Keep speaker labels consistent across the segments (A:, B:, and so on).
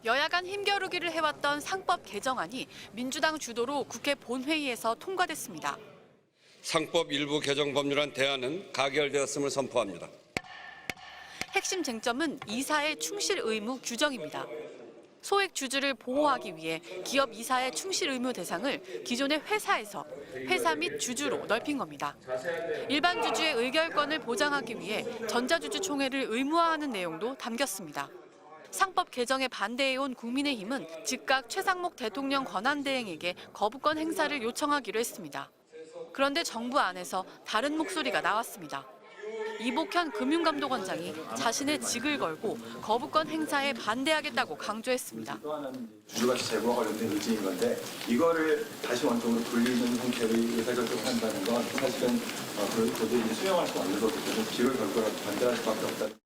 A: 여야 간 힘겨루기를 해왔던 상법 개정안이 민주당 주도로 국회 본회의에서 통과됐습니다.
B: 상법 일부 개정 법률안 대안은 가결되었음을 선포합니다.
A: 핵심 쟁점은 이사의 충실 의무 규정입니다. 소액 주주를 보호하기 위해 기업 이사의 충실 의무 대상을 기존의 회사에서 회사 및 주주로 넓힌 겁니다. 일반 주주의 의결권을 보장하기 위해 전자주주 총회를 의무화하는 내용도 담겼습니다. 상법 개정에 반대해온 국민의힘은 즉각 최상목 대통령 권한대행에게 거부권 행사를 요청하기로 했습니다. 그런데 정부 안에서 다른 목소리가 나왔습니다. 이복현 금융감독원장이 자신의 직을 걸고 거부권 행사에 반대하겠다고 강조했습니다.
C: 주주가치 제보와 관련된 의지인 건데 이거를 다시 원점으로 돌리는 형태의 의사결정을 한다는 건 사실은 도저히 수용할 수 없는 거거든요. 직을 걸고 반대할 수밖에 없다.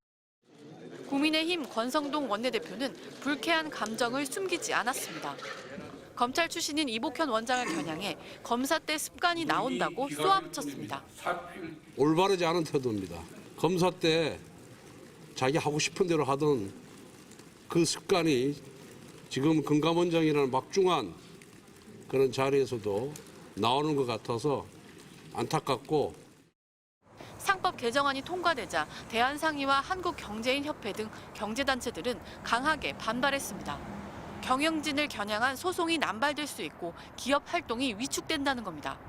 A: 국민의힘 권성동 원내대표는 불쾌한 감정을 숨기지 않았습니다. 검찰 출신인 이복현 원장을 겨냥해 검사 때 습관이 나온다고 쏘아붙였습니다.
D: 올바르지 않은 태도입니다. 검사 때 자기 하고 싶은 대로 하던 그 습관이 지금 금감원장이라는 막중한 그런 자리에서도 나오는 것 같아서 안타깝고,
A: 상법 개정안이 통과되자 대한상의와 한국경제인협회 등 경제단체들은 강하게 반발했습니다. 경영진을 겨냥한 소송이 남발될 수 있고 기업 활동이 위축된다는 겁니다.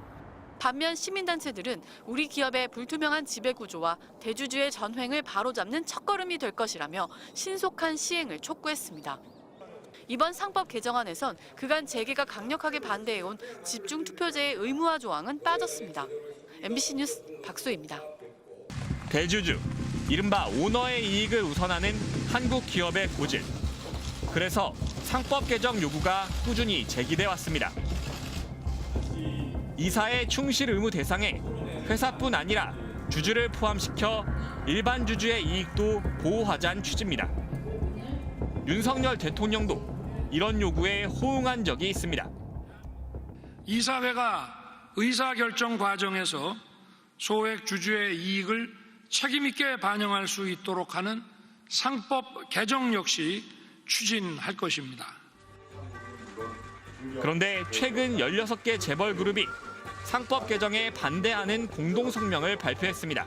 A: 반면 시민단체들은 우리 기업의 불투명한 지배구조와 대주주의 전횡을 바로잡는 첫걸음이 될 것이라며 신속한 시행을 촉구했습니다. 이번 상법 개정안에선 그간 재계가 강력하게 반대해온 집중투표제의 의무화 조항은 빠졌습니다. MBC 뉴스 박소희입니다.
E: 대주주, 이른바 오너의 이익을 우선하는 한국 기업의 고질. 그래서 상법 개정 요구가 꾸준히 제기돼 왔습니다. 이사의 충실 의무 대상에 회사뿐 아니라 주주를 포함시켜 일반 주주의 이익도 보호하자는 취지입니다. 윤석열 대통령도 이런 요구에 호응한 적이 있습니다.
F: 이사회가 의사결정 과정에서 소액 주주의 이익을 책임 있게 반영할 수 있도록 하는 상법 개정 역시 추진할 것입니다.
E: 그런데 최근 16개 재벌 그룹이 상법 개정에 반대하는 공동 성명을 발표했습니다.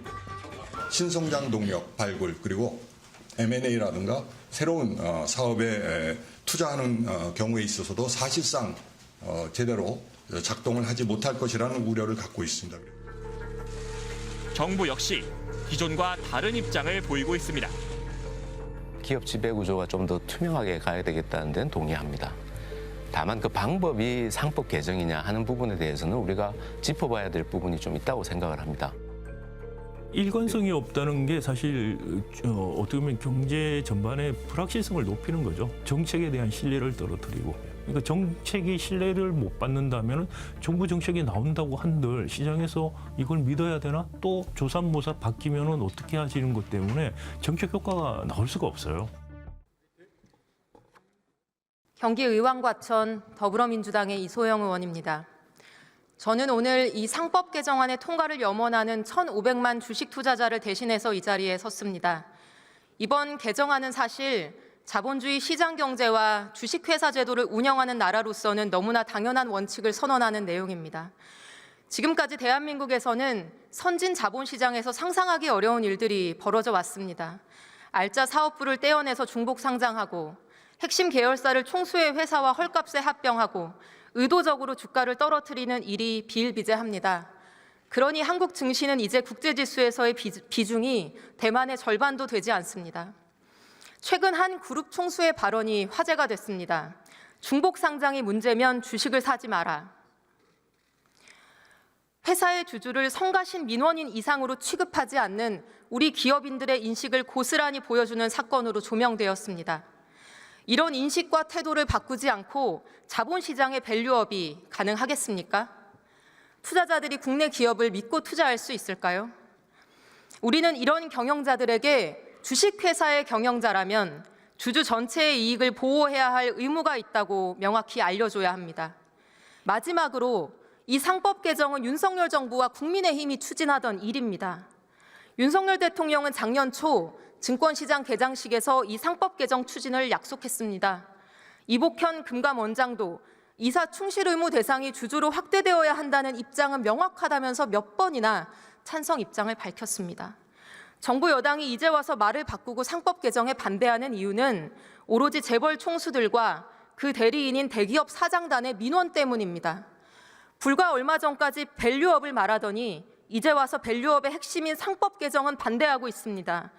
G: 신성장 동력 발굴 그리고 M&A라든가 새로운 사업에 투자하는 경우에 있어서도 사실상 제대로 작동을 하지 못할 것이라는 우려를 갖고 있습니다.
E: 정부 역시 기존과 다른 입장을 보이고 있습니다.
H: 기업 지배 구조가 좀 더 투명하게 가야 되겠다는 데는 동의합니다. 다만 그 방법이 상법 개정이냐 하는 부분에 대해서는 우리가 짚어봐야 될 부분이 좀 있다고 생각을 합니다.
I: 일관성이 없다는 게 사실 어떻게 보면 경제 전반의 불확실성을 높이는 거죠. 정책에 대한 신뢰를 떨어뜨리고. 그러니까 정책이 신뢰를 못 받는다면 정부 정책이 나온다고 한들 시장에서 이걸 믿어야 되나? 또 조삼모사 바뀌면 어떻게 하시는 것 때문에 정책 효과가 나올 수가 없어요.
J: 경기 의왕과천 더불어민주당의 이소영 의원입니다. 저는 오늘 이 상법 개정안의 통과를 염원하는 1,500만 주식 투자자를 대신해서 이 자리에 섰습니다. 이번 개정안은 사실 자본주의 시장 경제와 주식회사 제도를 운영하는 나라로서는 너무나 당연한 원칙을 선언하는 내용입니다. 지금까지 대한민국에서는 선진 자본시장에서 상상하기 어려운 일들이 벌어져 왔습니다. 알짜 사업부를 떼어내서 중복 상장하고 핵심 계열사를 총수의 회사와 헐값에 합병하고 의도적으로 주가를 떨어뜨리는 일이 비일비재합니다. 그러니 한국 증시는 이제 국제지수에서의 비중이 대만의 절반도 되지 않습니다. 최근 한 그룹 총수의 발언이 화제가 됐습니다. 중복 상장이 문제면 주식을 사지 마라. 회사의 주주를 성가신 민원인 이상으로 취급하지 않는 우리 기업인들의 인식을 고스란히 보여주는 사건으로 조명되었습니다. 이런 인식과 태도를 바꾸지 않고 자본시장의 밸류업이 가능하겠습니까? 투자자들이 국내 기업을 믿고 투자할 수 있을까요? 우리는 이런 경영자들에게 주식회사의 경영자라면 주주 전체의 이익을 보호해야 할 의무가 있다고 명확히 알려줘야 합니다. 마지막으로 이 상법 개정은 윤석열 정부와 국민의힘이 추진하던 일입니다. 윤석열 대통령은 작년 초 증권시장 개장식에서 이 상법 개정 추진을 약속했습니다. 이복현 금감원장도 이사 충실 의무 대상이 주주로 확대되어야 한다는 입장은 명확하다면서 몇 번이나 찬성 입장을 밝혔습니다. 정부 여당이 이제 와서 말을 바꾸고 상법 개정에 반대하는 이유는 오로지 재벌 총수들과 그 대리인인 대기업 사장단의 민원 때문입니다. 불과 얼마 전까지 밸류업을 말하더니 이제 와서 밸류업의 핵심인 상법 개정은 반대하고 있습니다.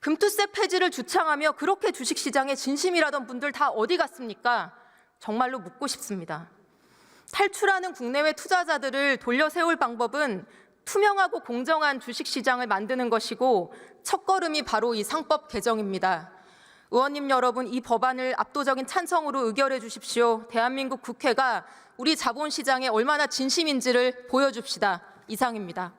J: 금투세 폐지를 주창하며 그렇게 주식시장에 진심이라던 분들 다 어디 갔습니까? 정말로 묻고 싶습니다. 탈출하는 국내외 투자자들을 돌려 세울 방법은 투명하고 공정한 주식시장을 만드는 것이고 첫걸음이 바로 이 상법 개정입니다. 의원님 여러분, 이 법안을 압도적인 찬성으로 의결해 주십시오. 대한민국 국회가 우리 자본시장에 얼마나 진심인지를 보여줍시다. 이상입니다.